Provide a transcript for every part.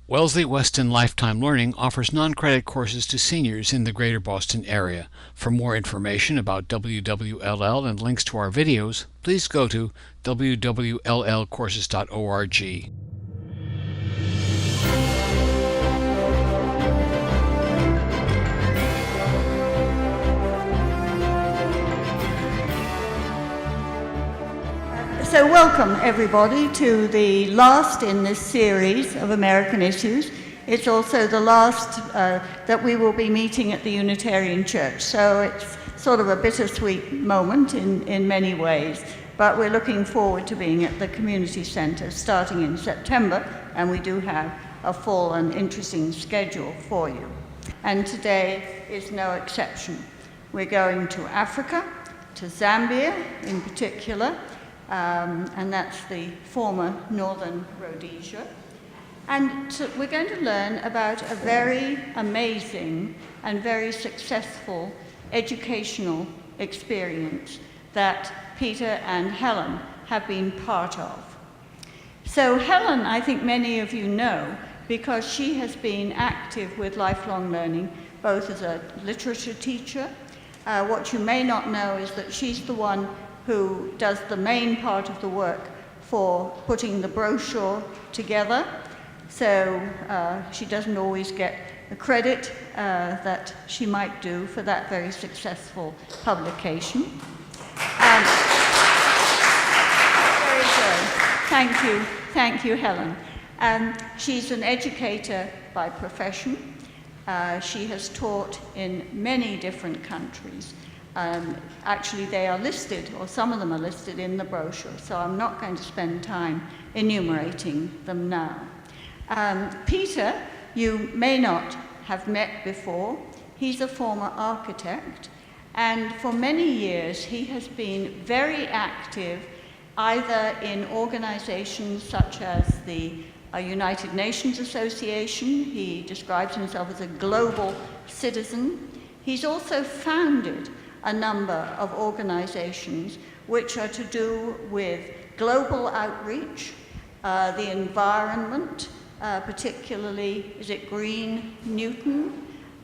Wellesley-Weston Lifetime Learning offers non-credit courses to seniors in the Greater Boston area. For more information about WWLL and links to our videos, please go to www.llcourses.org. So welcome everybody to the last in this series of American Issues. It's also the last that we will be meeting at the Unitarian Church. So it's sort of a bittersweet moment in many ways. But we're looking forward to being at the community center starting in September, and we do have a full and interesting schedule for you. And today is no exception. We're going to Africa, to Zambia in particular, and that's the former Northern Rhodesia. And we're going to learn about a very amazing and very successful educational experience that Peter and Helen have been part of. So Helen, I think many of you know, because she has been active with lifelong learning, both as a literature teacher. What you may not know is that she's the one who does the main part of the work for putting the brochure together. So she doesn't always get the credit that she might do for that very successful publication. Very good. Thank you, Helen. She's an educator by profession. She has taught in many different countries. Actually, they are listed, or some of them are listed in the brochure, so I'm not going to spend time enumerating them now. Peter, you may not have met before. He's a former architect, and for many years he has been very active either in organizations such as the United Nations Association. He describes himself as a global citizen. He's also founded a number of organizations which are to do with global outreach, the environment, particularly, is it Green Newton,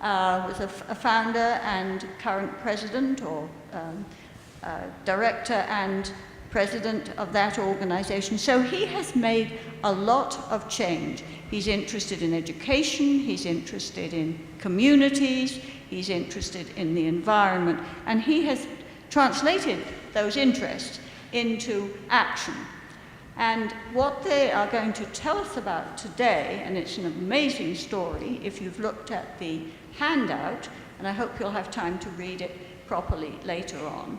was a founder and current president or director and president of that organization. So he has made a lot of change. He's interested in education, he's interested in communities, he's interested in the environment, and he has translated those interests into action. And what they are going to tell us about today, and it's an amazing story if you've looked at the handout, and I hope you'll have time to read it properly later on,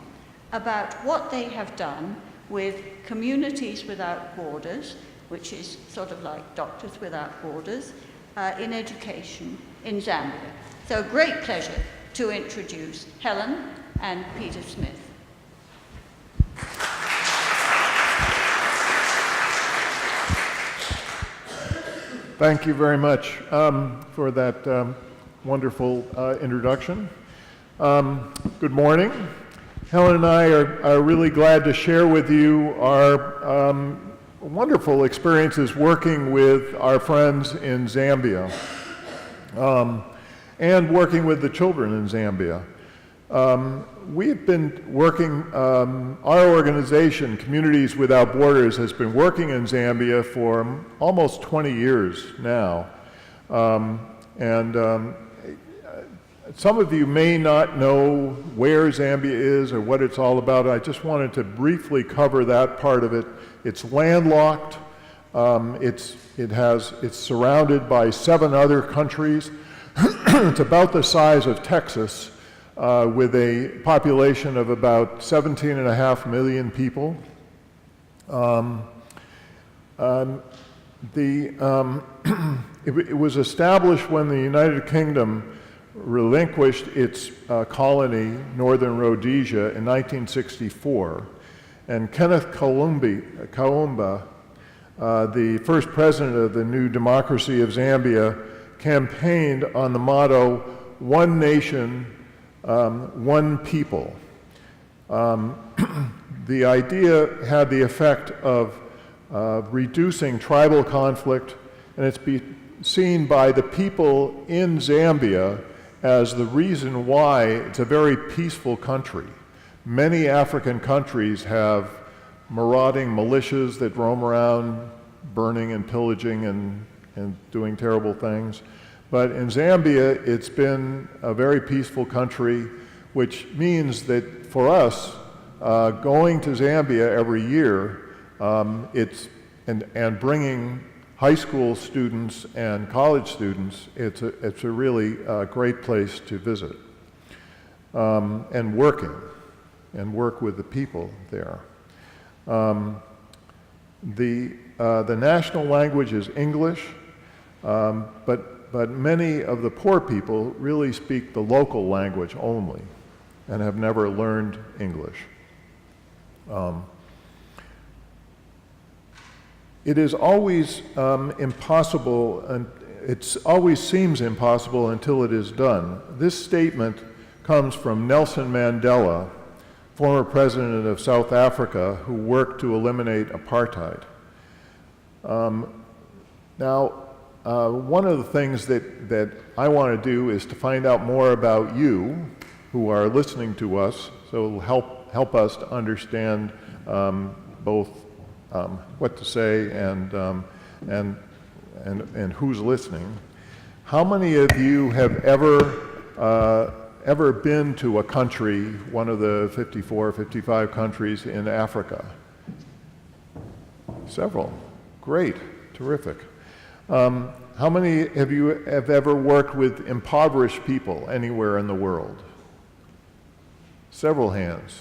about what they have done with Communities Without Borders, which is sort of like Doctors Without Borders, in education in Zambia. So a great pleasure to introduce Helen and Peter Smith. Thank you very much for that wonderful introduction. Good morning. Helen and I are really glad to share with you our wonderful experiences working with our friends in Zambia and working with the children in Zambia. We've been working, our organization, Communities Without Borders, has been working in Zambia for almost 20 years now. Some of you may not know where Zambia is or what it's all about. I just wanted to briefly cover that part of it. It's landlocked. It's surrounded by 7 other countries. It's about the size of Texas, with a population of about 17.5 million people. It was established when the United Kingdom relinquished its colony, Northern Rhodesia, in 1964. And Kenneth Kaunda, the first president of the new democracy of Zambia, campaigned on the motto, "One nation, one people." The idea had the effect of reducing tribal conflict, and it's seen by the people in Zambia as the reason why it's a very peaceful country. Many African countries have marauding militias that roam around burning and pillaging and doing terrible things. But in Zambia, it's been a very peaceful country, which means that for us, going to Zambia every year, and bringing high school students and college students, it's a really great place to visit, and work with the people there. The national language is English, but many of the poor people really speak the local language only and have never learned English. It is always impossible, and it always seems impossible until it is done. This statement comes from Nelson Mandela, former president of South Africa, who worked to eliminate apartheid. Now, one of the things that I want to do is to find out more about you who are listening to us, so it'll help us to understand both what to say and who's listening. How many of you have ever been to a country, one of the 54, 55 countries in Africa? Several. Great. Terrific. How many of you have ever worked with impoverished people anywhere in the world? Several hands.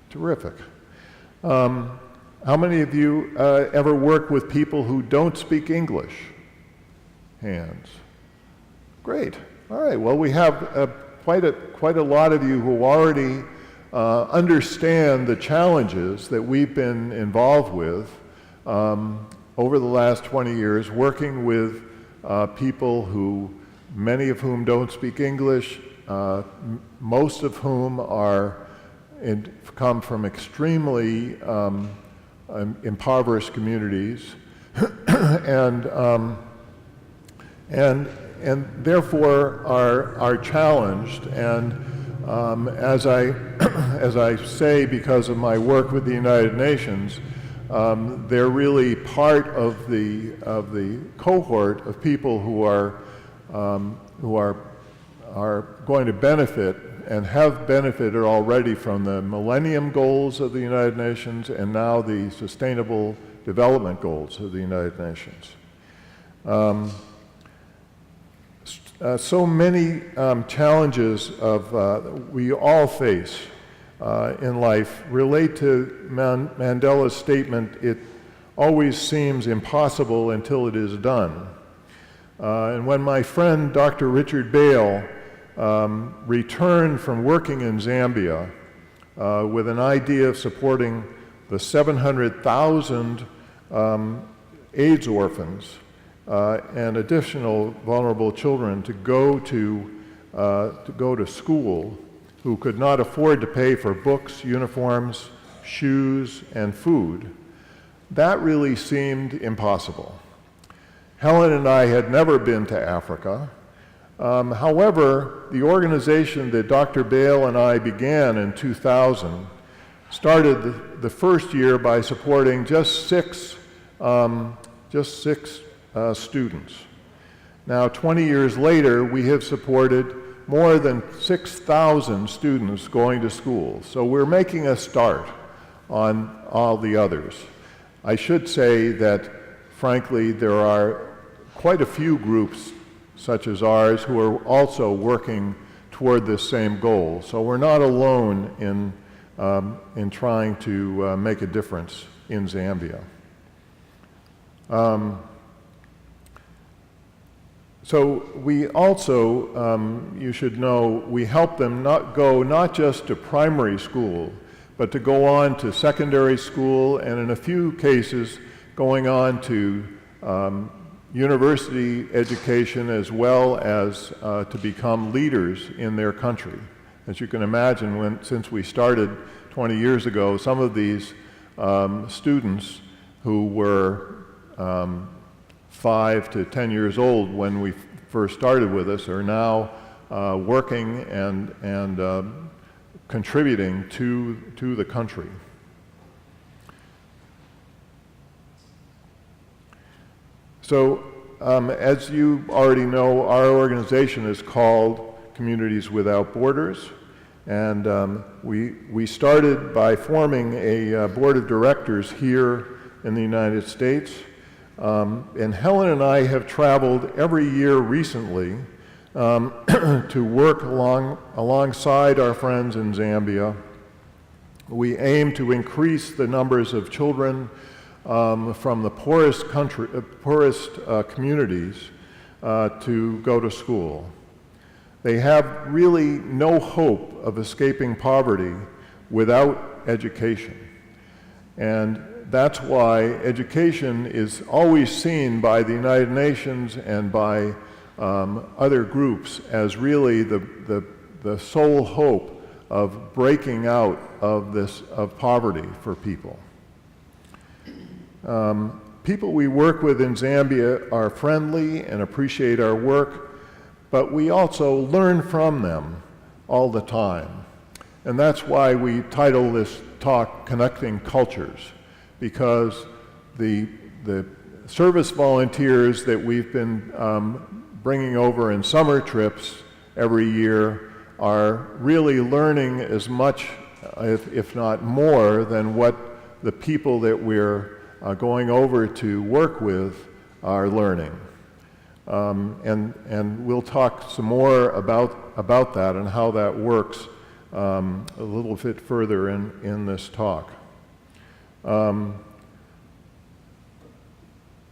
Terrific. How many of you ever work with people who don't speak English? Hands. Great. All right. Well, we have quite a lot of you who already understand the challenges that we've been involved with over the last 20 years, working with people who, many of whom don't speak English, most of whom come from extremely impoverished communities, and therefore are challenged. And as I say, because of my work with the United Nations, they're really part of the cohort of people who are going to benefit and have benefited already from the Millennium Goals of the United Nations and now the Sustainable Development Goals of the United Nations. So many challenges we all face in life relate to Mandela's statement, "It always seems impossible until it is done." And when my friend Dr. Richard Bale returned from working in Zambia with an idea of supporting the 700,000 AIDS orphans and additional vulnerable children to go to school, who could not afford to pay for books, uniforms, shoes, and food, that really seemed impossible. Helen and I had never been to Africa. However, the organization that Dr. Bale and I began in 2000 started the first year by supporting just six students. Now, 20 years later, we have supported more than 6,000 students going to school. So we're making a start on all the others. I should say that, frankly, there are quite a few groups such as ours who are also working toward this same goal. So we're not alone in trying to make a difference in Zambia. So we also, you should know, we help them not just to primary school, but to go on to secondary school, and in a few cases, going on to university education, as well as to become leaders in their country. As you can imagine, since we started 20 years ago, some of these students who were 5 to 10 years old when we first started with us are now working and contributing to the country. So, as you already know, our organization is called Communities Without Borders, and we started by forming a board of directors here in the United States. And Helen and I have traveled every year recently to work alongside our friends in Zambia. We aim to increase the numbers of children from the poorest communities to go to school. They have really no hope of escaping poverty without education. And that's why education is always seen by the United Nations and by other groups as really the sole hope of breaking out of poverty for people. People we work with in Zambia are friendly and appreciate our work, but we also learn from them all the time. And that's why we title this talk Connecting Cultures, because the service volunteers that we've been bringing over in summer trips every year are really learning as much, if not more, than what the people that we're going over to work with are learning. And we'll talk some more about that and how that works a little bit further in this talk.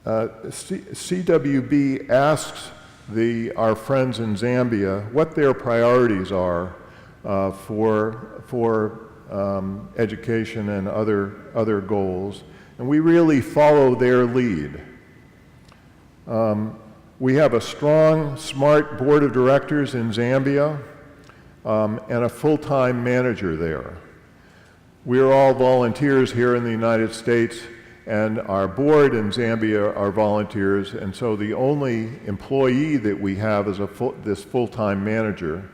CWB asks our friends in Zambia what their priorities are for education and other goals, and we really follow their lead. We have a strong, smart board of directors in Zambia and a full-time manager there. We're all volunteers here in the United States, and our board in Zambia are volunteers, and so the only employee that we have is this full-time manager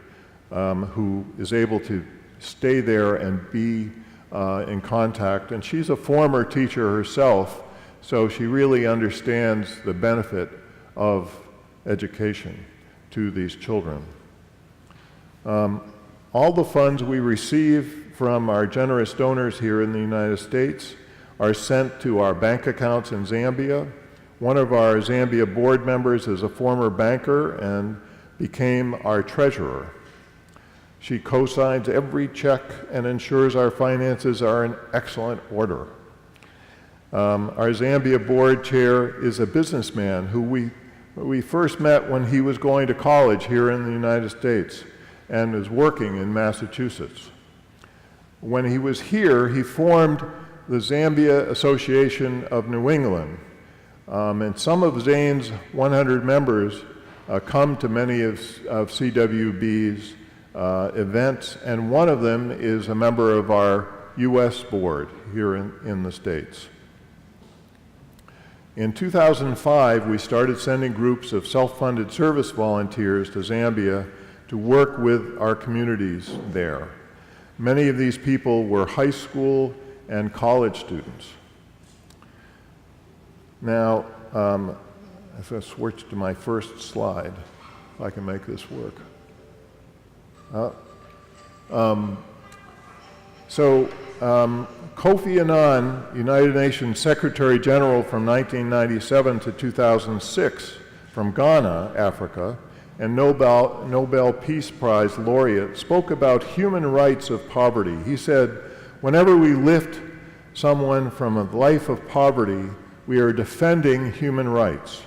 who is able to stay there and be in contact. And she's a former teacher herself, so she really understands the benefit of education to these children. All the funds we receive from our generous donors here in the United States are sent to our bank accounts in Zambia. One of our Zambia board members is a former banker and became our treasurer. She co-signs every check and ensures our finances are in excellent order. Our Zambia board chair is a businessman who we first met when he was going to college here in the United States and is working in Massachusetts. When he was here, he formed the Zambia Association of New England. And some of Zane's 100 members come to many of CWB's events, and one of them is a member of our U.S. board here in the States. In 2005, we started sending groups of self-funded service volunteers to Zambia to work with our communities there. Many of these people were high school and college students. Now, if I switch to my first slide, if I can make this work. Kofi Annan, United Nations Secretary General from 1997 to 2006 from Ghana, Africa, and Nobel Peace Prize laureate, spoke about human rights of poverty. He said, "Whenever we lift someone from a life of poverty, we are defending human rights.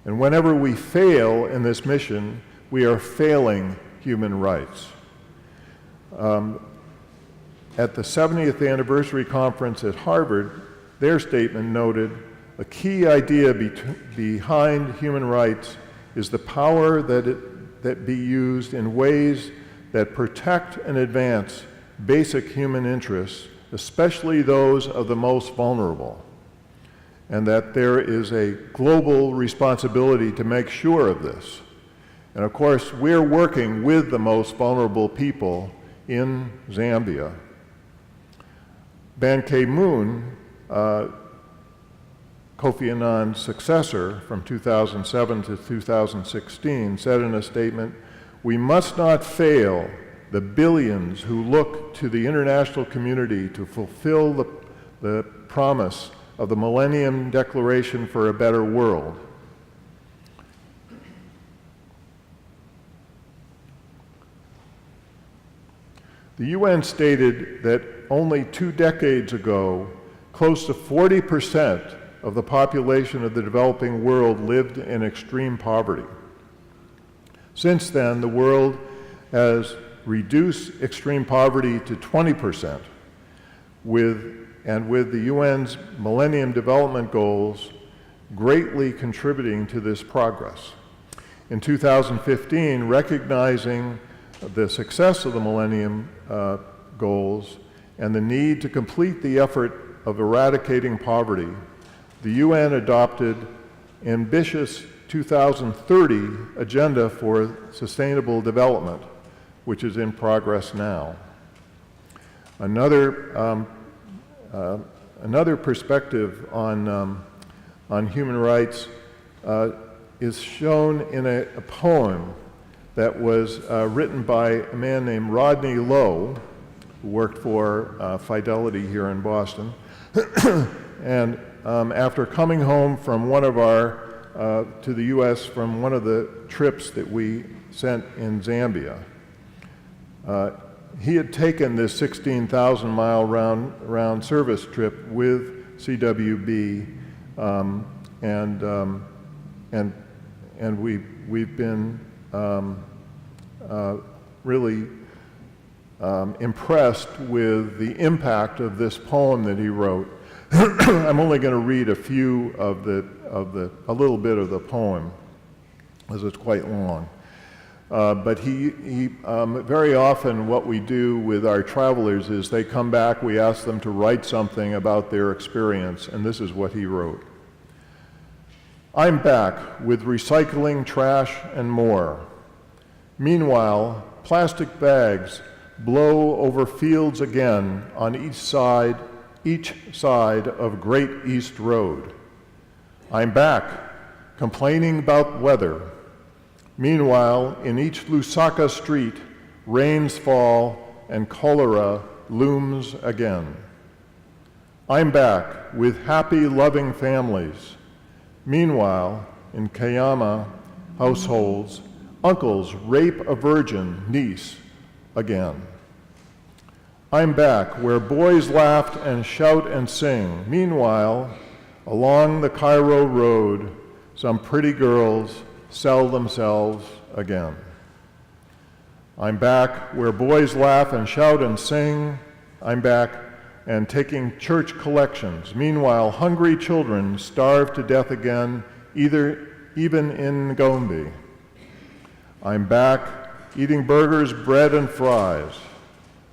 And whenever we fail in this mission, we are failing human rights." At the 70th anniversary conference at Harvard, their statement noted, "A key idea behind human rights is the power that be used in ways that protect and advance basic human interests, especially those of the most vulnerable. and that there is a global responsibility to make sure of this. And of course, we're working with the most vulnerable people in Zambia. Ban Ki-moon, Kofi Annan's successor from 2007 to 2016, said in a statement, "We must not fail the billions who look to the international community to fulfill the promise of the Millennium Declaration for a Better World." The UN stated that only 2 decades ago, close to 40% of the population of the developing world lived in extreme poverty. Since then, the world has reduced extreme poverty to 20%, with the UN's Millennium Development Goals greatly contributing to this progress. In 2015, recognizing the success of the Millennium Goals and the need to complete the effort of eradicating poverty, the UN adopted ambitious 2030 Agenda for Sustainable Development, which is in progress now. Another perspective on human rights is shown in a poem that was written by a man named Rodney Lowe, who worked for Fidelity here in Boston. And after coming home from one of our, to the US from one of the trips that we sent in Zambia, he had taken this 16,000-mile round service trip with CWB, and we've been really impressed with the impact of this poem that he wrote. I'm only going to read a few of a little bit of the poem, as it's quite long. But very often what we do with our travelers is they come back, we ask them to write something about their experience, and this is what he wrote. "I'm back with recycling, trash, and more. Meanwhile, plastic bags blow over fields again on each side of Great East Road. I'm back, complaining about weather. Meanwhile, in each Lusaka street, rains fall and cholera looms again. I'm back with happy, loving families. Meanwhile, in Kayama households, uncles rape a virgin niece again. I'm back where boys laugh and shout and sing. Meanwhile, along the Cairo road, some pretty girls sell themselves again. I'm back where boys laugh and shout and sing. I'm back and taking church collections. Meanwhile, hungry children starve to death again, even in Gombe. I'm back eating burgers, bread, and fries.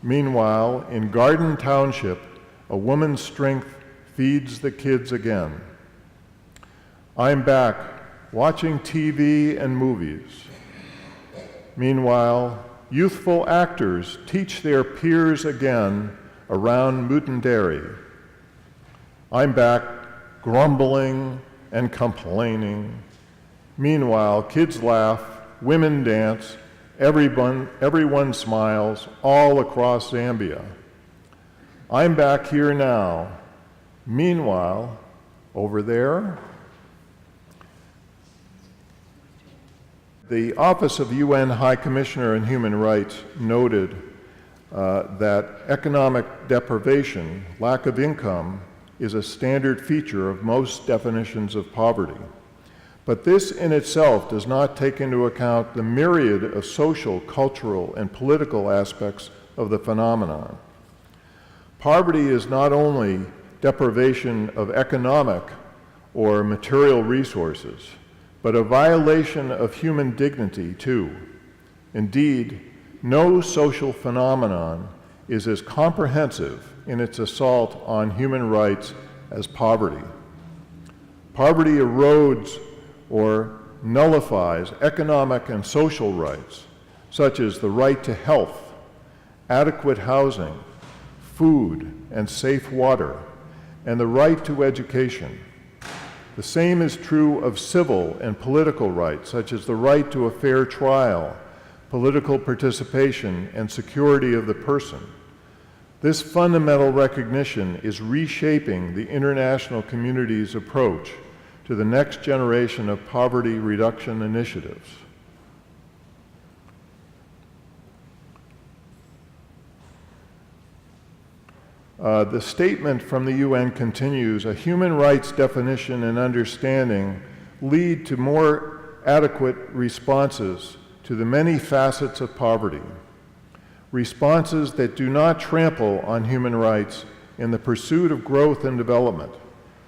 Meanwhile, in Garden Township, a woman's strength feeds the kids again. I'm back watching TV and movies. Meanwhile, youthful actors teach their peers again around Mutenderi. I'm back grumbling and complaining. Meanwhile, kids laugh, women dance, everyone smiles all across Zambia. I'm back here now. Meanwhile, over there, the Office of UN High Commissioner on Human Rights noted that economic deprivation, lack of income, is a standard feature of most definitions of poverty. But this in itself does not take into account the myriad of social, cultural, and political aspects of the phenomenon. Poverty is not only deprivation of economic or material resources, but a violation of human dignity too. Indeed, no social phenomenon is as comprehensive in its assault on human rights as poverty. Poverty erodes or nullifies economic and social rights, such as the right to health, adequate housing, food and safe water, and the right to education. The same is true of civil and political rights, such as the right to a fair trial, political participation, and security of the person. This fundamental recognition is reshaping the international community's approach to the next generation of poverty reduction initiatives. The statement from the UN continues, a human rights definition and understanding lead to more adequate responses to the many facets of poverty. Responses that do not trample on human rights in the pursuit of growth and development.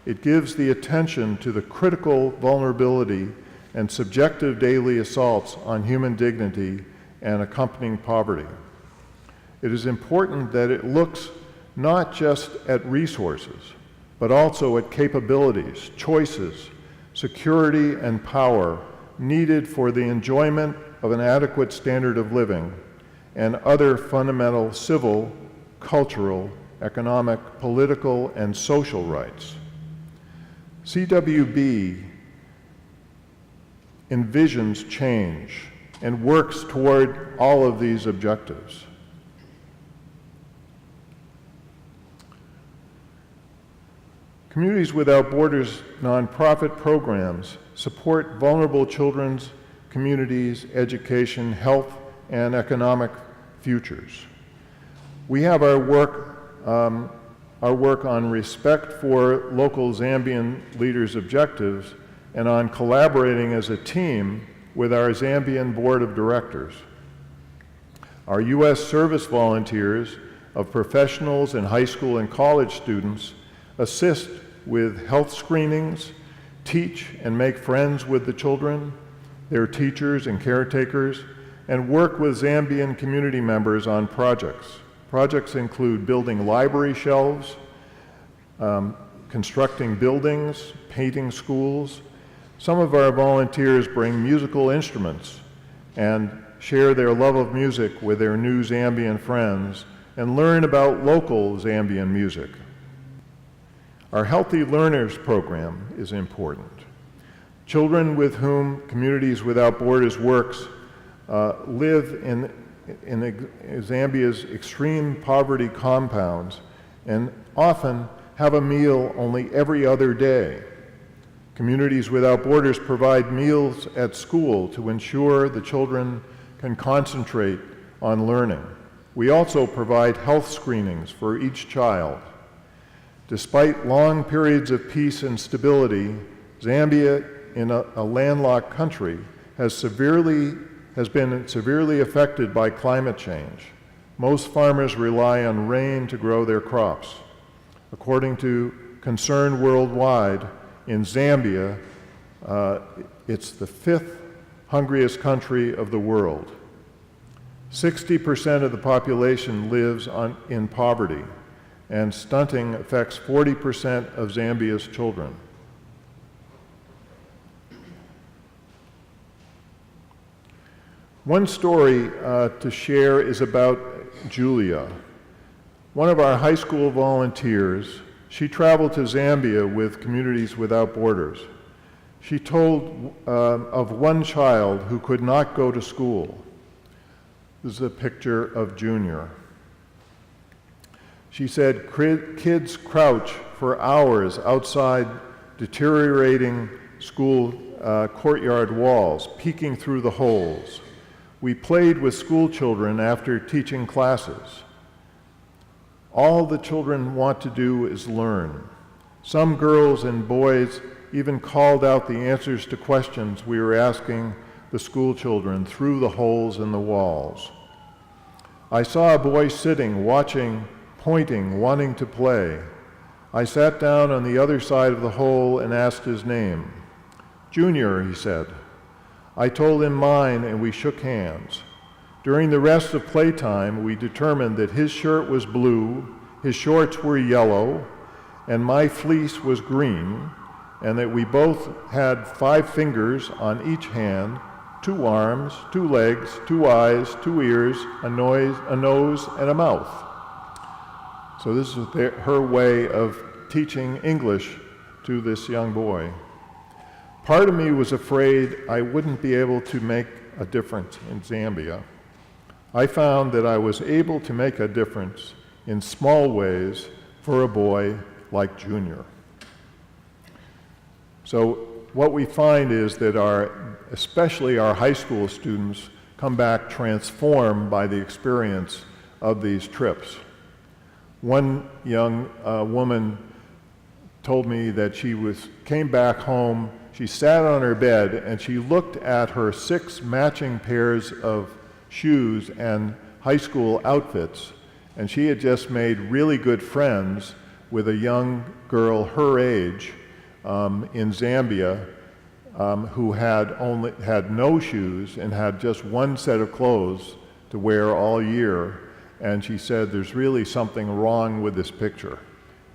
It gives the attention to the critical vulnerability and subjective daily assaults on human dignity and accompanying poverty. It is important that it looks not just at resources, but also at capabilities, choices, security, and power needed for the enjoyment of an adequate standard of living and other fundamental civil, cultural, economic, political, and social rights. CWB envisions change and works toward all of these objectives. Communities Without Borders nonprofit programs support vulnerable children's communities, education, health, and economic futures. We have our work on respect for local Zambian leaders' objectives and on collaborating as a team with our Zambian Board of Directors. Our U.S. service volunteers of professionals and high school and college students assist with health screenings, teach and make friends with the children, their teachers and caretakers, and work with Zambian community members on projects. Projects include building library shelves, constructing buildings, painting schools. Some of our volunteers bring musical instruments and share their love of music with their new Zambian friends and learn about local Zambian music. Our Healthy Learners program is important. Children with whom Communities Without Borders works live in Zambia's extreme poverty compounds and often have a meal only every other day. Communities Without Borders provide meals at school to ensure the children can concentrate on learning. We also provide health screenings for each child. Despite long periods of peace and stability, Zambia, in a landlocked country, has been severely affected by climate change. Most farmers rely on rain to grow their crops. According to Concern Worldwide, in Zambia, it's the 5th hungriest country of the world. 60% of the population lives in poverty, and stunting affects 40% of Zambia's children. One story to share is about Julia. One of our high school volunteers, she traveled to Zambia with Communities Without Borders. She told of one child who could not go to school. This is a picture of Junior. She said, kids crouch for hours outside deteriorating school courtyard walls, peeking through the holes. We played with school children after teaching classes. All the children want to do is learn. Some girls and boys even called out the answers to questions we were asking the school children through the holes in the walls. I saw a boy sitting, watching, pointing, wanting to play. I sat down on the other side of the hole and asked his name. Junior, he said. I told him mine and we shook hands. During the rest of playtime, we determined that his shirt was blue, his shorts were yellow, and my fleece was green, and that we both had 5 fingers on each hand, 2 arms, 2 legs, 2 eyes, 2 ears, a nose, and a mouth. So this is her way of teaching English to this young boy. Part of me was afraid I wouldn't be able to make a difference in Zambia. I found that I was able to make a difference in small ways for a boy like Junior. So what we find is that especially our high school students come back transformed by the experience of these trips. One young woman told me that she came back home, she sat on her bed and she looked at her 6 matching pairs of shoes and high school outfits, and she had just made really good friends with a young girl her age in Zambia who had no shoes and had just one set of clothes to wear all year. And she said, there's really something wrong with this picture.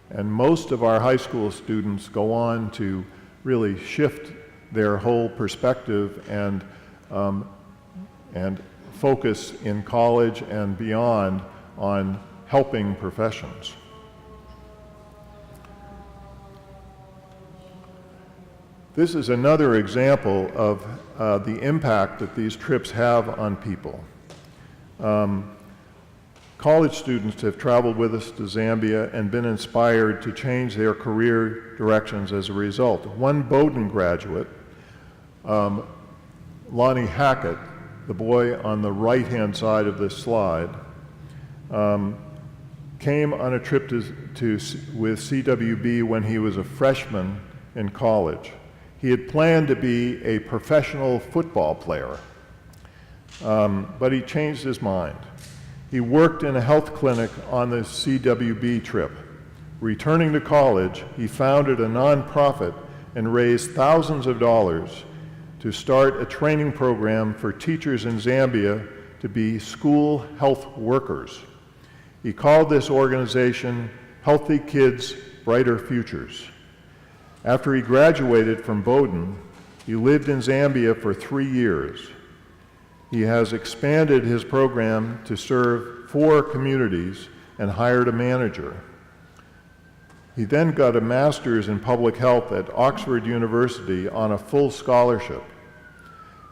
And most of our high school students go on to really shift their whole perspective and focus in college and beyond on helping professions. This is another example of the impact that these trips have on people. College students have traveled with us to Zambia and been inspired to change their career directions as a result. One Bowdoin graduate, Lonnie Hackett, the boy on the right-hand side of this slide, came on a trip with CWB when he was a freshman in college. He had planned to be a professional football player, but he changed his mind. He worked in a health clinic on the CWB trip. Returning to college, he founded a nonprofit and raised thousands of dollars to start a training program for teachers in Zambia to be school health workers. He called this organization Healthy Kids, Brighter Futures. After he graduated from Bowdoin, he lived in Zambia for 3 years. He has expanded his program to serve 4 communities and hired a manager. He then got a master's in public health at Oxford University on a full scholarship.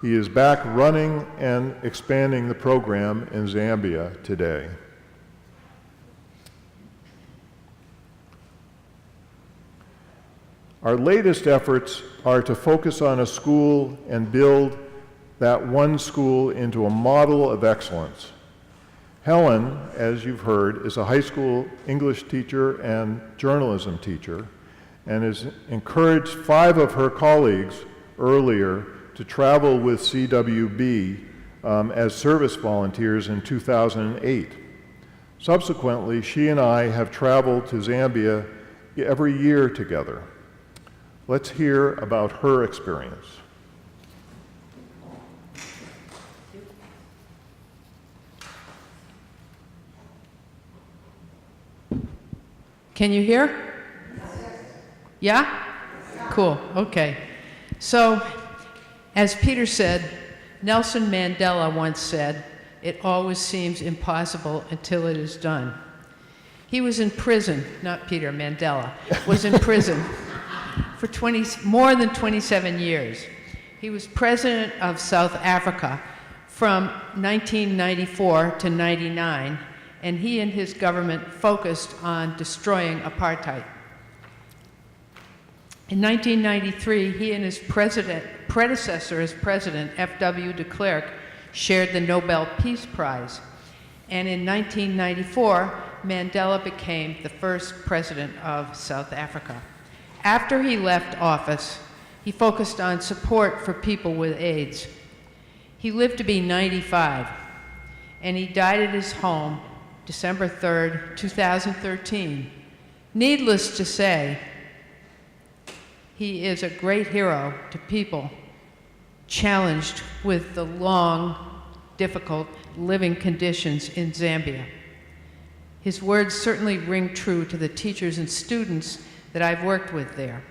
He is back running and expanding the program in Zambia today. Our latest efforts are to focus on a school and build that one school into a model of excellence. Helen, as you've heard, is a high school English teacher and journalism teacher, and has encouraged 5 of her colleagues earlier to travel with CWB as service volunteers in 2008. Subsequently, she and I have traveled to Zambia every year together. Let's hear about her experience. Can you hear? Yeah? Cool, okay. So, as Peter said, Nelson Mandela once said, "It always seems impossible until it is done." He was in prison, not Peter, Mandela, was in prison for more than 27 years. He was president of South Africa from 1994 to 99, and he and his government focused on destroying apartheid. In 1993, he and his predecessor as president, F.W. de Klerk, shared the Nobel Peace Prize. And in 1994, Mandela became the first president of South Africa. After he left office, he focused on support for people with AIDS. He lived to be 95, and he died at his home December 3rd, 2013. Needless to say, he is a great hero to people challenged with the long, difficult living conditions in Zambia. His words certainly ring true to the teachers and students that I've worked with there.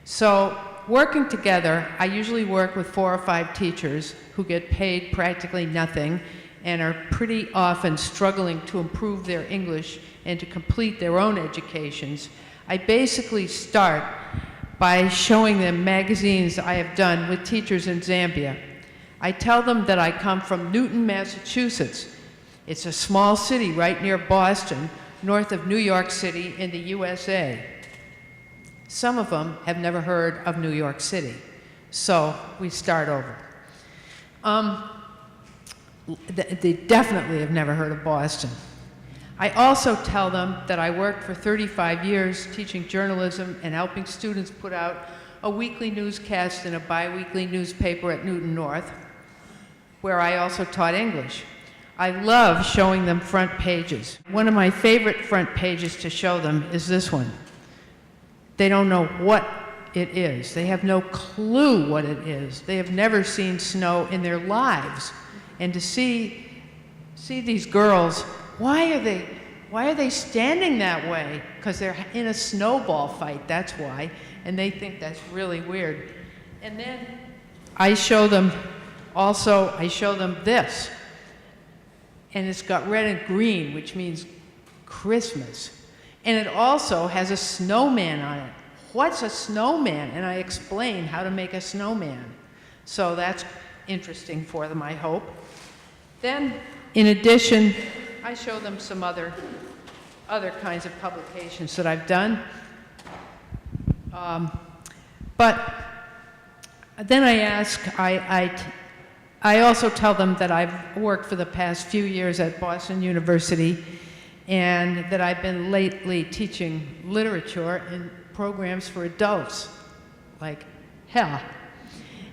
So working together, I usually work with 4 or 5 teachers who get paid practically nothing and are pretty often struggling to improve their English and to complete their own educations. I basically start by showing them magazines I have done with teachers in Zambia. I tell them that I come from Newton, Massachusetts. It's a small city right near Boston, north of New York City in the USA. Some of them have never heard of New York City, so we start over. They definitely have never heard of Boston. I also tell them that I worked for 35 years teaching journalism and helping students put out a weekly newscast in a bi-weekly newspaper at Newton North, where I also taught English. I love showing them front pages. One of my favorite front pages to show them is this one. They don't know what it is. They have no clue what it is. They have never seen snow in their lives. And to see these girls, why are they standing that way? Because they're in a snowball fight, that's why. And they think that's really weird. And then I show them this. And it's got red and green, which means Christmas. And it also has a snowman on it. What's a snowman? And I explain how to make a snowman. So that's interesting for them, I hope. Then, in addition, I show them some other kinds of publications that I've done. But then I also tell them that I've worked for the past few years at Boston University and that I've been lately teaching literature in programs for adults, like hell.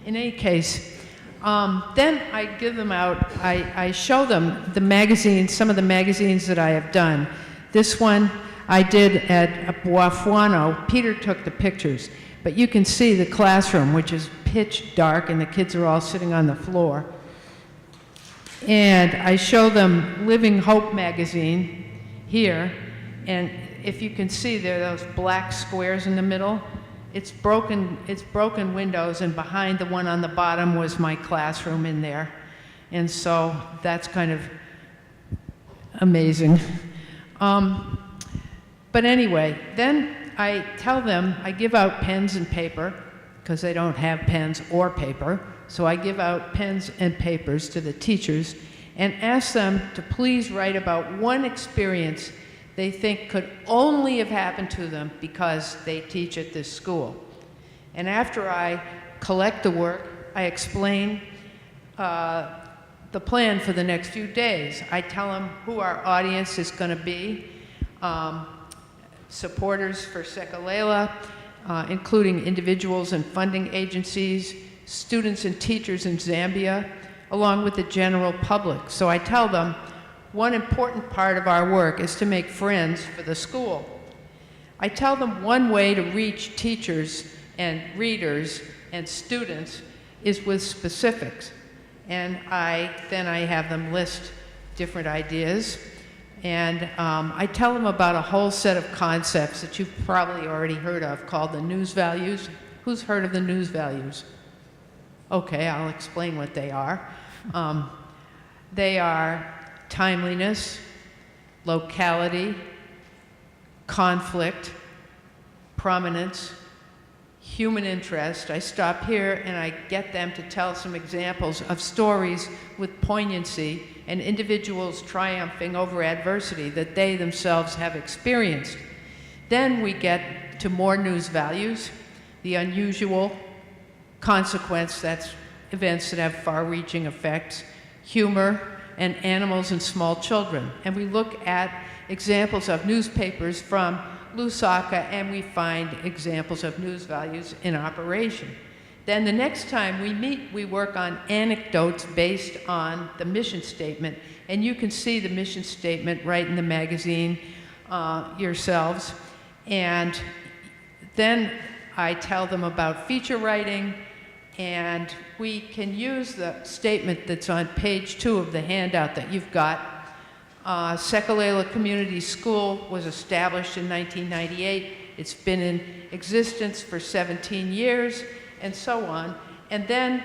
In any case, then I give them out, I show them the magazines, some of the magazines that I have done. This one I did at Boafuano. Peter took the pictures, but you can see the classroom, which is pitch dark, and the kids are all sitting on the floor. And I show them Living Hope magazine here, and if you can see there are those black squares in the middle. It's broken windows, and behind the one on the bottom was my classroom in there. And so that's kind of amazing. But anyway, then I tell them, I give out pens and paper, because they don't have pens or paper. So I give out pens and papers to the teachers and ask them to please write about one experience they think could only have happened to them because they teach at this school. And after I collect the work, I explain the plan for the next few days. I tell them who our audience is going to be, supporters for Sekalela, including individuals and funding agencies, students and teachers in Zambia, along with the general public. So I tell them, one important part of our work is to make friends for the school. I tell them one way to reach teachers and readers and students is with specifics. And then I have them list different ideas. And I tell them about a whole set of concepts that you've probably already heard of called the news values. Who's heard of the news values? Okay, I'll explain what they are. They are timeliness, locality, conflict, prominence, human interest. I stop here and I get them to tell some examples of stories with poignancy and individuals triumphing over adversity that they themselves have experienced. Then we get to more news values, the unusual, consequence, that's events that have far-reaching effects, humor, and animals and small children. And we look at examples of newspapers from Lusaka, and we find examples of news values in operation. Then the next time we meet, we work on anecdotes based on the mission statement. And you can see the mission statement right in the magazine yourselves. And then I tell them about feature writing, and we can use the statement that's on page 2 of the handout that you've got. Sekalela Community School was established in 1998. It's been in existence for 17 years, and so on. And then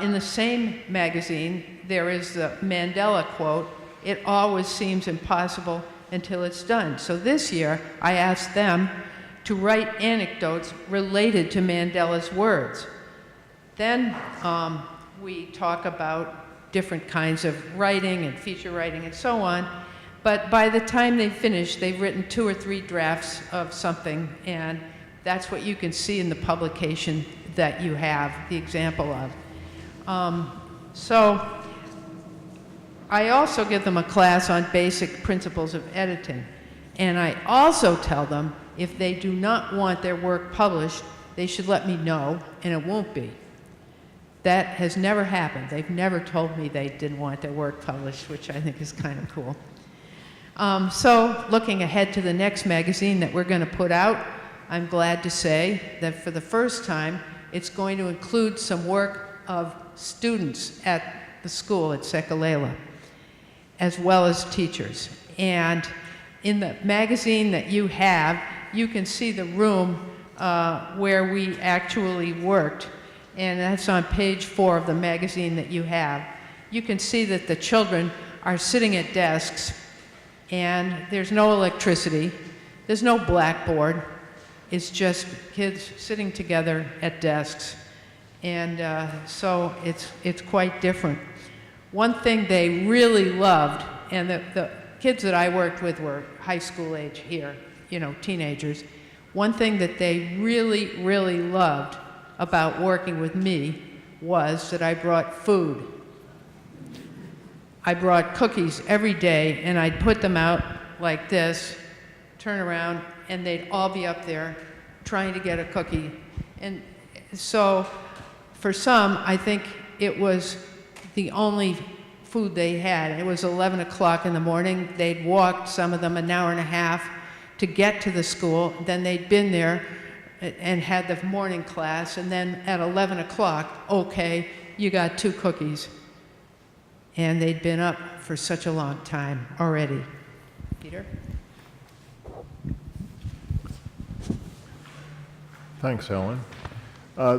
in the same magazine, there is the Mandela quote, "It always seems impossible until it's done." So this year, I asked them to write anecdotes related to Mandela's words. Then we talk about different kinds of writing and feature writing and so on. But by the time they finish, they've written 2 or 3 drafts of something, and that's what you can see in the publication that you have the example of. So I also give them a class on basic principles of editing. And I also tell them if they do not want their work published, they should let me know, and it won't be. That has never happened. They've never told me they didn't want their work published, which I think is kind of cool. So looking ahead to the next magazine that we're going to put out, I'm glad to say that for the first time, it's going to include some work of students at the school at Sekalela, as well as teachers. And in the magazine that you have, you can see the room where we actually worked. And that's on page 4 of the magazine that you have. You can see that the children are sitting at desks, and there's no electricity, there's no blackboard, it's just kids sitting together at desks. And so it's quite different. One thing they really loved, and the kids that I worked with were high school age here, you know, teenagers. One thing that they really, really loved about working with me was that I brought food. I brought cookies every day, and I'd put them out like this, turn around, and they'd all be up there trying to get a cookie. And so for some, I think it was the only food they had. It was 11 o'clock in the morning. They'd walked, some of them, an hour and a half to get to the school. Then they'd been there and had the morning class, and then at 11 o'clock, okay, you got 2 cookies. And they'd been up for such a long time already. Peter? Thanks, Helen.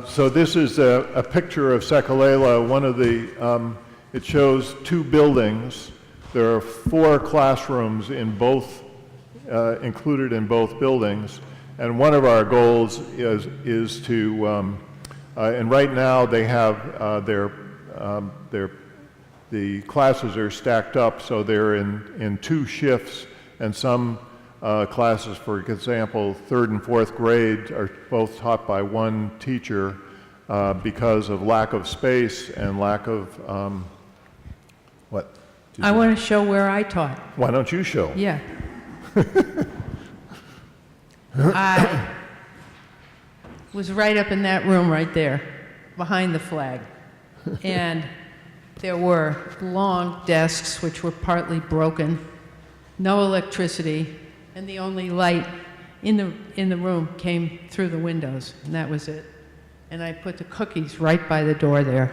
So this is a picture of Sekalela. One of the, it shows 2 buildings. There are 4 classrooms in both, included in both buildings. And one of our goals is to, and right now they have the classes are stacked up, so they're in 2 shifts, and some classes, for example, 3rd and 4th grade are both taught by one teacher because of lack of space and lack of, what? I want to show where I taught. Why don't you show? Yeah. I was right up in that room right there, behind the flag. And there were long desks, which were partly broken, no electricity, and the only light in the room came through the windows, and that was it. And I put the cookies right by the door there.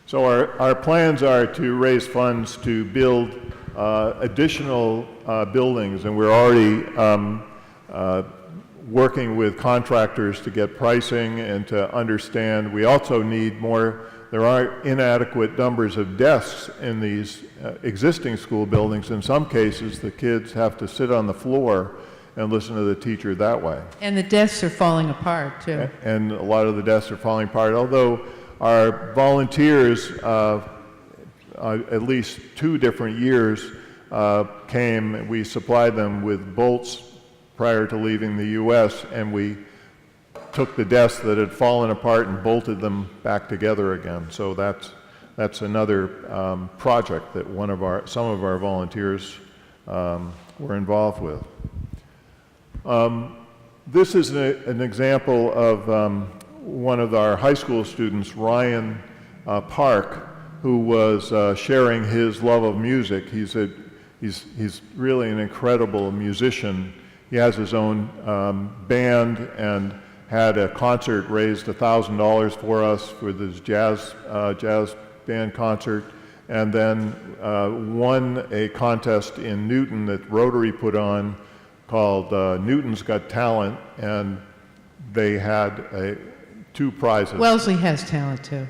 So our plans are to raise funds to build additional buildings, and we're already working with contractors to get pricing and to understand. We also need more. There are inadequate numbers of desks in these existing school buildings. In some cases, the kids have to sit on the floor and listen to the teacher that way. And the desks are falling apart, too. And a lot of the desks are falling apart, although our volunteers, at least 2 different years, came. We supplied them with bolts prior to leaving the U.S., and we took the desks that had fallen apart and bolted them back together again. So that's another project that some of our volunteers were involved with. This is an example of one of our high school students, Ryan Park, who was sharing his love of music. He's really an incredible musician. He has his own band and had a concert, raised $1,000 for us for this jazz band concert, and then won a contest in Newton that Rotary put on called Newton's Got Talent, and they had two prizes. Wellesley has talent too.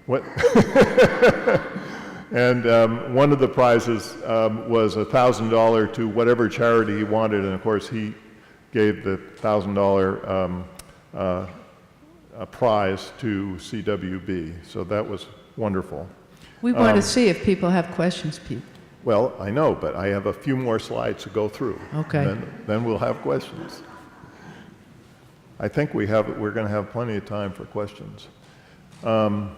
What? And one of the prizes was $1,000 to whatever charity he wanted, and of course he gave the $1,000 prize to CWB, so that was wonderful. We want to see if people have questions, Pete. Well, I know, but I have a few more slides to go through. Okay. Then we'll have questions. I think we're going to have plenty of time for questions. One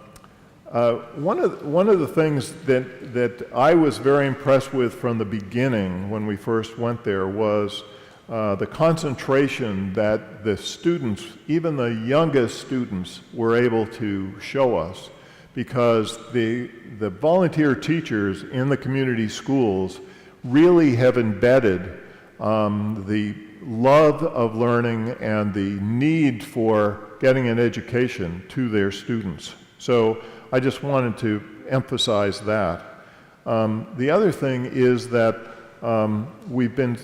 of the things that I was very impressed with from the beginning when we first went there was the concentration that the students, even the youngest students, were able to show us, because the volunteer teachers in the community schools really have embedded the love of learning and the need for getting an education to their students. So I just wanted to emphasize that. The other thing is that we've been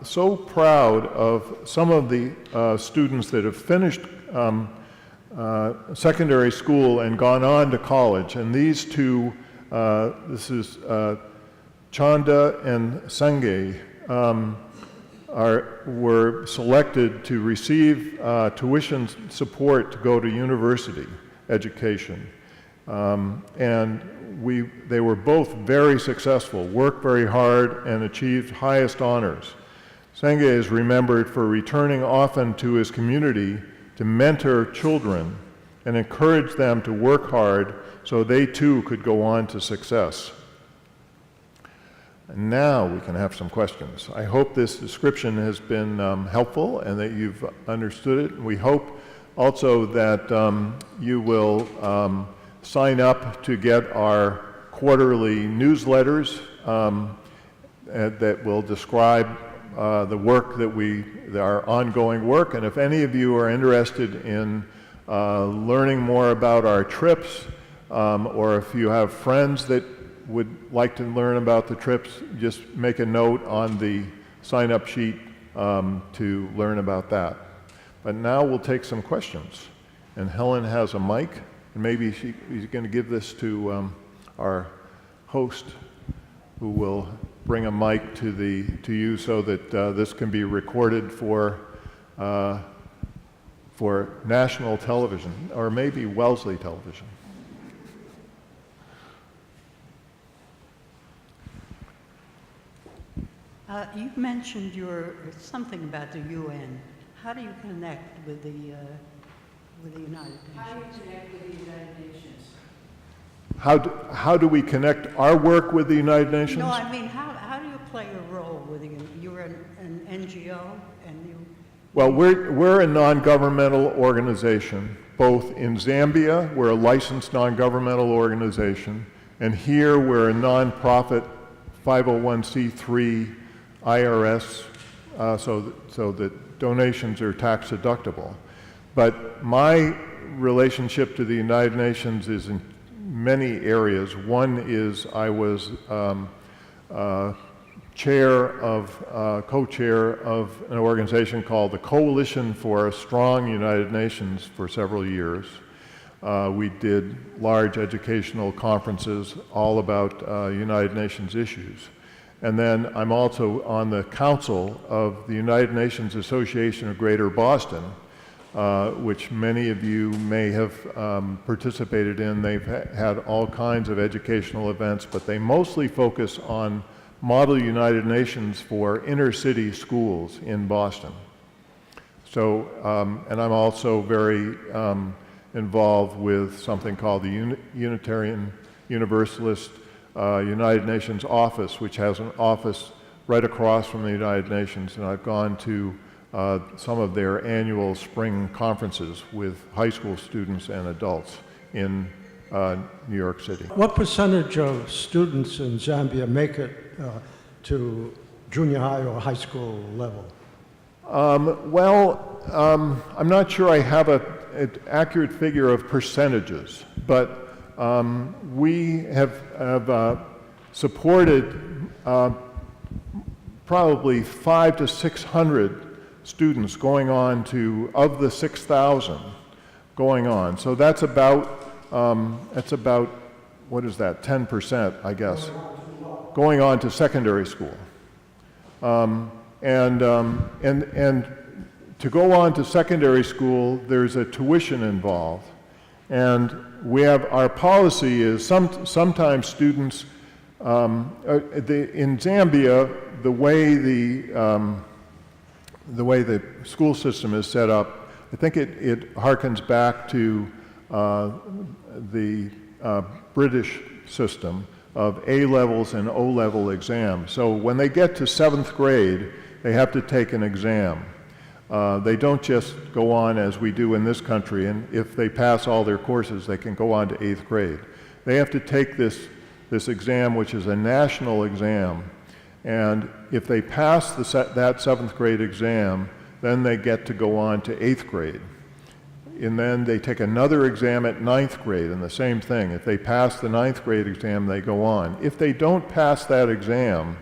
so proud of some of the students that have finished secondary school and gone on to college. And these two, this is Chanda and Senge, were selected to receive tuition support to go to university education. And they were both very successful, worked very hard, and achieved highest honors. Senge is remembered for returning often to his community to mentor children and encourage them to work hard so they too could go on to success. And now we can have some questions. I hope this description has been helpful and that you've understood it. We hope also that you will sign up to get our quarterly newsletters that will describe the work our ongoing work. And if any of you are interested in learning more about our trips, or if you have friends that would like to learn about the trips, just make a note on the sign-up sheet to learn about that. But now we'll take some questions. And Helen has a mic, and maybe she's going to give this to our host, who will bring a mic to you so that this can be recorded for national television, or maybe Wellesley television. You've mentioned something about the UN. How do you connect with the United Nations? How do you connect with the United Nations? How do we connect our work with the United Nations? No, I mean, how do you play a role with you're an NGO, and you... Well, we're a non-governmental organization. Both in Zambia, we're a licensed non-governmental organization, and here we're a non-profit 501c3 IRS, so that donations are tax deductible. But my relationship to the United Nations is in many areas. One is I was co-chair of an organization called the Coalition for a Strong United Nations for several years. We did large educational conferences all about United Nations issues. And then I'm also on the council of the United Nations Association of Greater Boston, which many of you may have participated in. They've had all kinds of educational events, but they mostly focus on Model United Nations for inner city schools in Boston. So, and I'm also very involved with something called the Unitarian Universalist United Nations office, which has an office right across from the United Nations, and I've gone to some of their annual spring conferences with high school students and adults in New York City. What percentage of students in Zambia make it to junior high or high school level? I'm not sure I have an accurate figure of percentages, but we have supported probably 500 to 600 students going on to, of the 6,000 going on. So that's about, what is that, 10%, I guess, going on to secondary school. And to go on to secondary school, there's a tuition involved. And we have, our policy is sometimes students, in Zambia, the way the school system is set up, I think it harkens back to the British system of A-levels and O-level exams. So when they get to 7th grade, they have to take an exam. They don't just go on as we do in this country, and if they pass all their courses, they can go on to 8th grade. They have to take this exam, which is a national exam, and if they pass that 7th grade exam, then they get to go on to 8th grade. And then they take another exam at 9th grade, and the same thing. If they pass the 9th grade exam, they go on. If they don't pass that exam,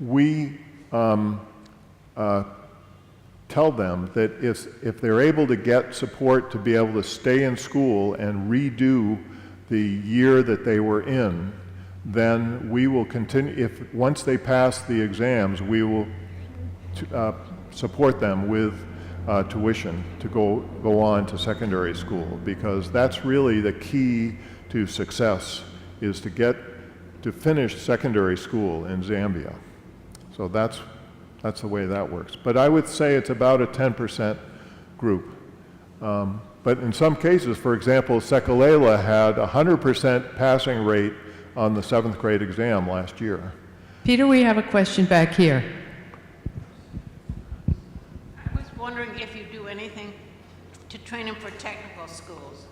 we tell them that if they're able to get support to be able to stay in school and redo the year that they were in, then we will continue. Once they pass the exams, we will support them with tuition to go on to secondary school, because that's really the key to success, is to finish secondary school in Zambia. So that's the way that works. But I would say it's about a 10% group. But in some cases, for example, Sekalela had a 100% passing rate on the 7th grade exam last year. Peter, we have a question back here. I was wondering if you do anything to train them for technical schools,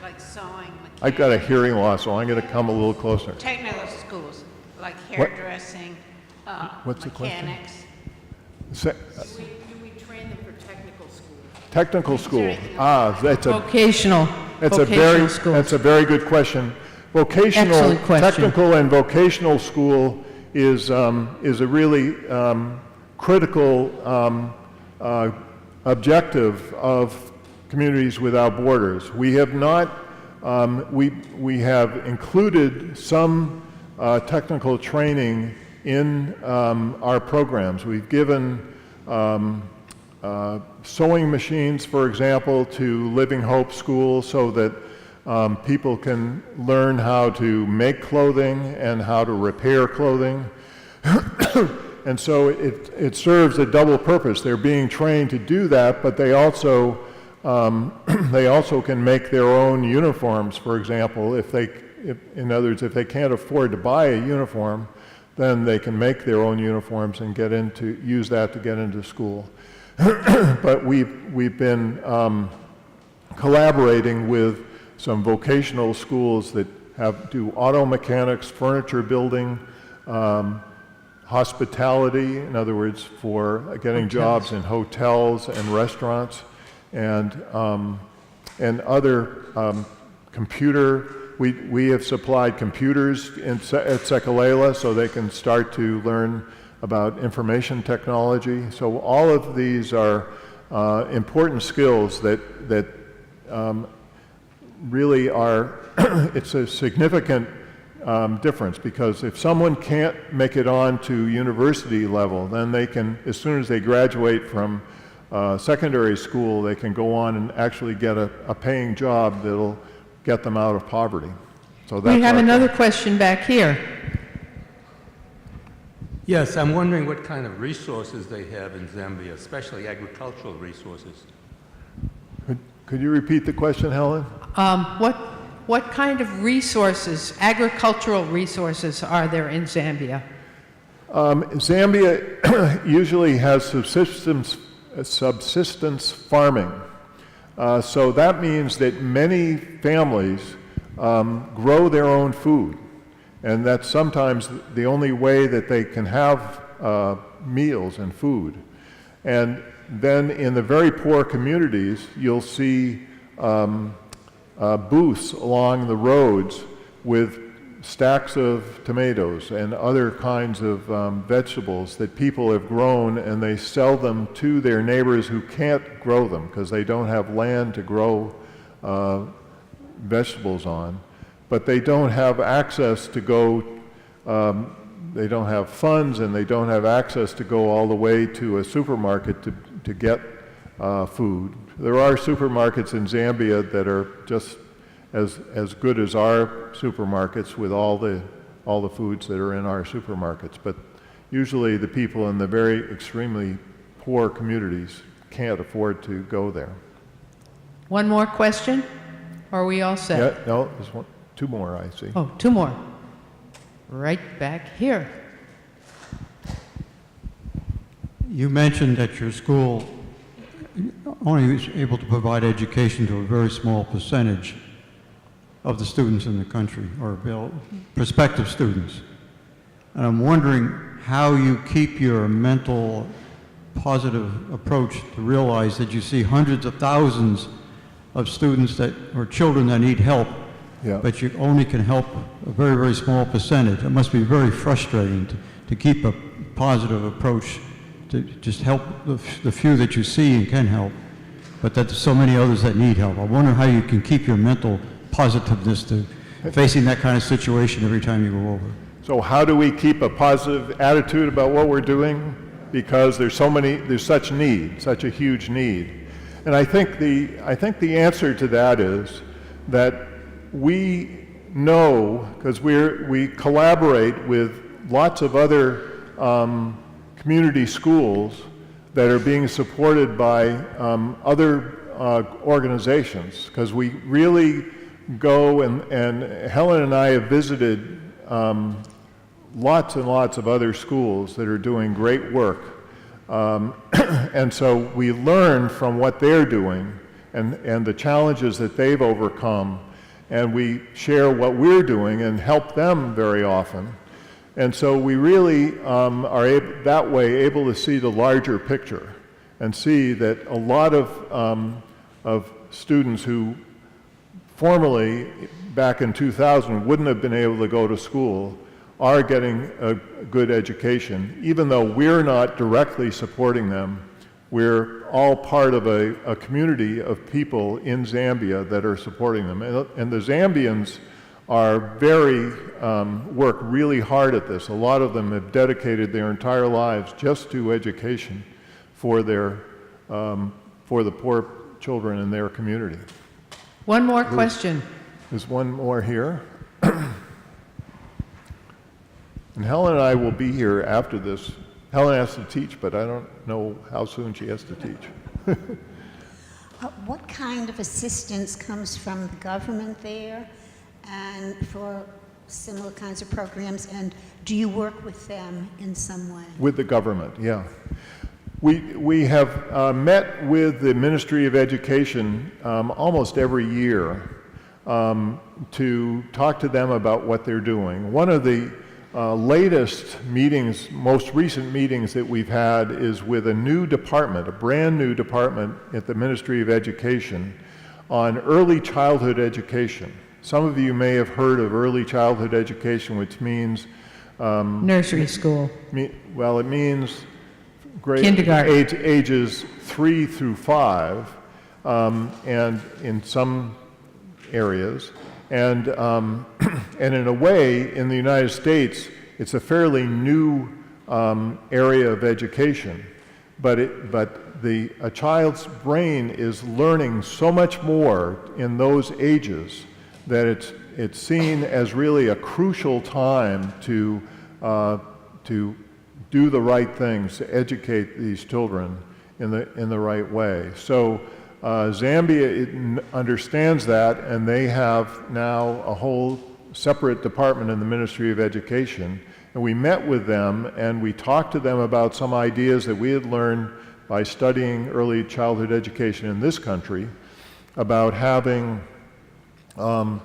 like sewing, mechanics. I've got a hearing loss, so I'm going to come a little closer. Technical schools, like hairdressing, What's the question? mechanics. Do we train them for technical schools? Technical school. Vocational schools. That's a very good question. Vocational, Excellent question. technical and vocational school is a really critical objective of Communities Without Borders. We have not, we have included some technical training in our programs. We've given sewing machines, for example, to Living Hope School, so that people can learn how to make clothing and how to repair clothing. And so it serves a double purpose. They're being trained to do that, but they also can make their own uniforms, for example. In other words, if they can't afford to buy a uniform, then they can make their own uniforms and use that to get into school. But we've been collaborating with some vocational schools that do auto mechanics, furniture building, hospitality, in other words, for getting jobs in hotels and restaurants, and other computer. We have supplied computers at Sekalela so they can start to learn about information technology. So all of these are important skills that really are, it's a significant difference, because if someone can't make it on to university level, then they can, as soon as they graduate from secondary school, they can go on and actually get a paying job that'll get them out of poverty. So that's We have another question back here. Yes, I'm wondering what kind of resources they have in Zambia, especially agricultural resources. Could you repeat the question, Helen? What kind of resources, agricultural resources, are there in Zambia? Zambia usually has subsistence farming. So that means that many families grow their own food, and that's sometimes the only way that they can have meals and food. And then in the very poor communities, you'll see booths along the roads with stacks of tomatoes and other kinds of vegetables that people have grown, and they sell them to their neighbors who can't grow them because they don't have land to grow vegetables on. But they don't have access to go, they don't have funds, and they don't have access to go all the way to a supermarket to get food. There are supermarkets in Zambia that are just as good as our supermarkets with all the foods that are in our supermarkets. But usually the people in the very extremely poor communities can't afford to go there. One more question? Or are we all set? Yeah, no, there's two more, I see. Oh, two more. Right back here. You mentioned that your school only is able to provide education to a very small percentage of the students in the country, or prospective students. And I'm wondering how you keep your mental positive approach to realize that you see hundreds of thousands of students or children that need help, but you only can help a very, very small percentage. It must be very frustrating to keep a positive approach to just help the few that you see and can help, but that there's so many others that need help. I wonder how you can keep your mental positiveness to facing that kind of situation every time you go over. So how do we keep a positive attitude about what we're doing? Because there's such need, such a huge need. And I think the answer to that is that we know, because we collaborate with lots of other community schools that are being supported by other organizations, because we really go, and Helen and I have visited lots and lots of other schools that are doing great work. And so we learn from what they're doing and the challenges that they've overcome, and we share what we're doing and help them very often. And so we really are that way able to see the larger picture and see that a lot of students who formerly, back in 2000, wouldn't have been able to go to school are getting a good education. Even though we're not directly supporting them, we're all part of a community of people in Zambia that are supporting them. And the Zambians work really hard at this. A lot of them have dedicated their entire lives just to education for the poor children in their community. One more question. There's one more here. And Helen and I will be here after this. Helen has to teach, but I don't know how soon she has to teach. What kind of assistance comes from the government there and for similar kinds of programs, and do you work with them in some way? With the government, yeah. We have met with the Ministry of Education almost every year to talk to them about what they're doing. One of the latest meetings, most recent meetings that we've had is with a new department, a brand new department at the Ministry of Education on early childhood education. Some of you may have heard of early childhood education, which means nursery school. Well, it means kindergarten, ages 3 through 5, and in some areas, and in a way, in the United States, it's a fairly new area of education, but a child's brain is learning so much more in those ages that it's seen as really a crucial time to do the right things, to educate these children in the right way. So Zambia understands that, and they have now a whole separate department in the Ministry of Education. And we met with them and we talked to them about some ideas that we had learned by studying early childhood education in this country, about having young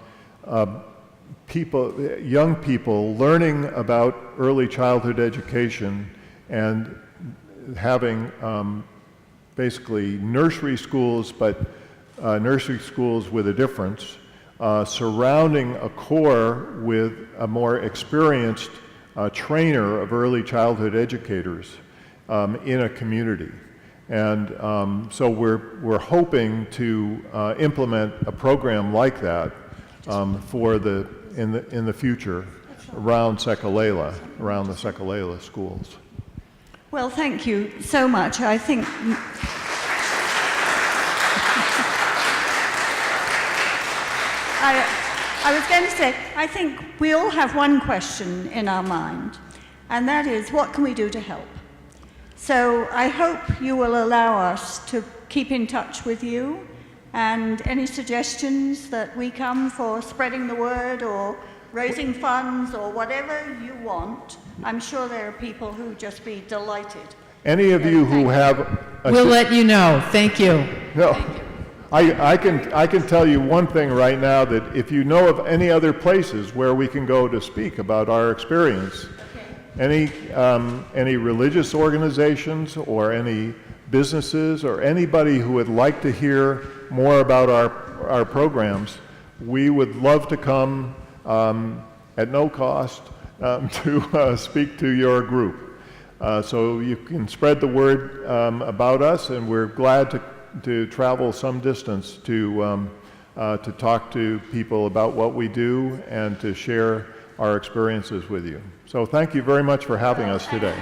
people learning about early childhood education and having basically nursery schools, but nursery schools with a difference, surrounding a core with a more experienced trainer of early childhood educators in a community. And so we're hoping to implement a program like that in the future around Sekalela, around the Sekalela schools. Well, thank you so much. I think I was going to say, I think we all have one question in our mind, and that is, what can we do to help? So I hope you will allow us to keep in touch with you, and any suggestions that we come for spreading the word or raising funds or whatever you want. I'm sure there are people who would just be delighted. Any of you who have... We'll let you know. Thank you. No. I can tell you one thing right now, that if you know of any other places where we can go to speak about our experience, any religious organizations or any businesses or anybody who would like to hear more about our programs, we would love to come at no cost to speak to your group. So you can spread the word about us, and we're glad to travel some distance to talk to people about what we do and to share our experiences with you. So thank you very much for having us today.